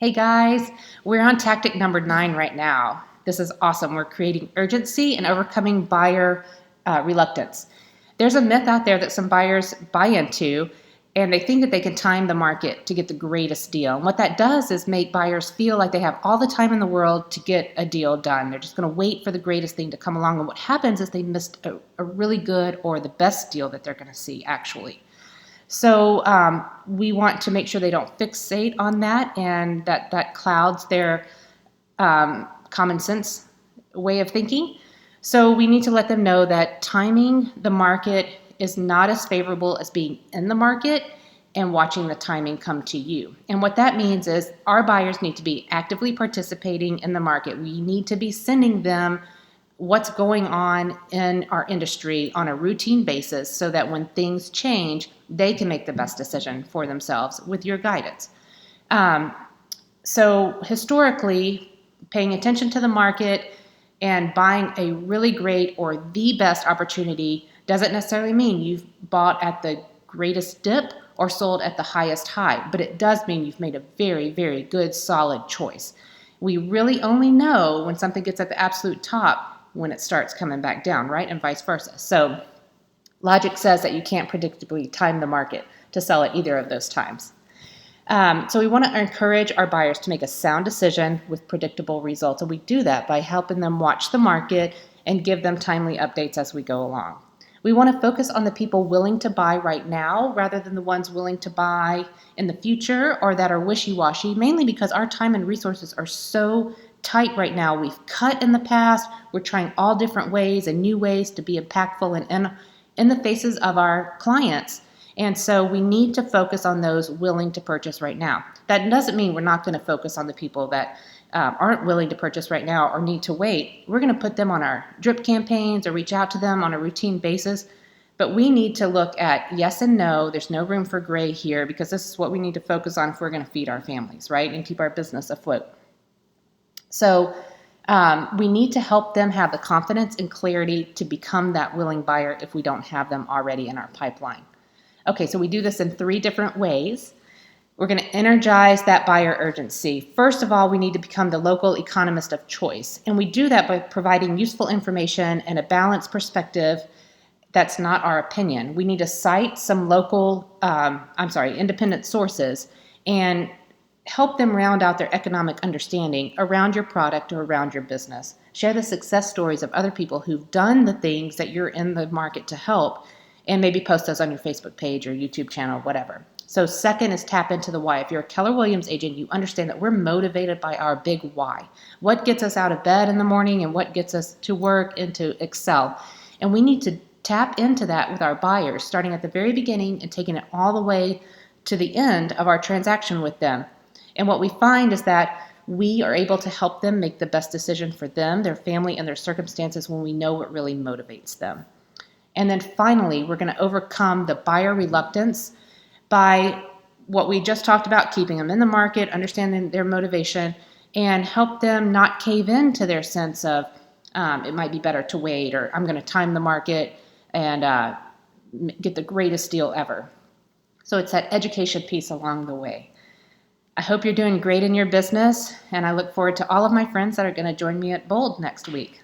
Hey guys, we're on tactic number 9 right now. This is awesome. We're creating urgency and overcoming buyer reluctance. There's a myth out there that some buyers buy into, and they think that they can time the market to get the greatest deal. And what that does is make buyers feel like they have all the time in the world to get a deal done. They're just going to wait for the greatest thing to come along. And what happens is they missed a really good or the best deal that they're going to see, actually. So we want to make sure they don't fixate on that, and that clouds their common sense way of thinking. So we need to let them know that timing the market is not as favorable as being in the market and watching the timing come to you. And what that means is our buyers need to be actively participating in the market. We need to be sending them what's going on in our industry on a routine basis so that when things change, they can make the best decision for themselves with your guidance. So historically, paying attention to the market and buying a really great or the best opportunity doesn't necessarily mean you've bought at the greatest dip or sold at the highest high, but it does mean you've made a very, very good, solid choice. We really only know when something gets at the absolute top when it starts coming back down, right? And vice versa. So logic says that you can't predictably time the market to sell at either of those times. So we want to encourage our buyers to make a sound decision with predictable results. And we do that by helping them watch the market and give them timely updates as we go along. We want to focus on the people willing to buy right now rather than the ones willing to buy in the future or that are wishy-washy, mainly because our time and resources are so tight right now. We've cut in the past. We're trying all different ways and new ways to be impactful and in the faces of our clients. And so we need to focus on those willing to purchase right now. That doesn't mean we're not going to focus on the people that aren't willing to purchase right now or need to wait. We're going to put them on our drip campaigns or reach out to them on a routine basis. But we need to look at yes and no. There's no room for gray here because this is what we need to focus on if we're going to feed our families, right? And keep our business afloat. So we need to help them have the confidence and clarity to become that willing buyer if we don't have them already in our pipeline. Okay, so we do this in 3 different ways. We're going to energize that buyer urgency. First of all, we need to become the local economist of choice. And we do that by providing useful information and a balanced perspective that's not our opinion. We need to cite some local, independent sources and help them round out their economic understanding around your product or around your business. Share the success stories of other people who've done the things that you're in the market to help, and maybe post those on your Facebook page or YouTube channel, whatever. So second is tap into the why. If you're a Keller Williams agent, you understand that we're motivated by our big why. What gets us out of bed in the morning and what gets us to work and to excel. And we need to tap into that with our buyers, starting at the very beginning and taking it all the way to the end of our transaction with them. And what we find is that we are able to help them make the best decision for them, their family, and their circumstances when we know what really motivates them. And then finally, we're going to overcome the buyer reluctance by what we just talked about, keeping them in the market, understanding their motivation, and help them not cave into their sense of it might be better to wait, or I'm going to time the market and get the greatest deal ever. So it's that education piece along the way. I hope you're doing great in your business, and I look forward to all of my friends that are going to join me at Bold next week.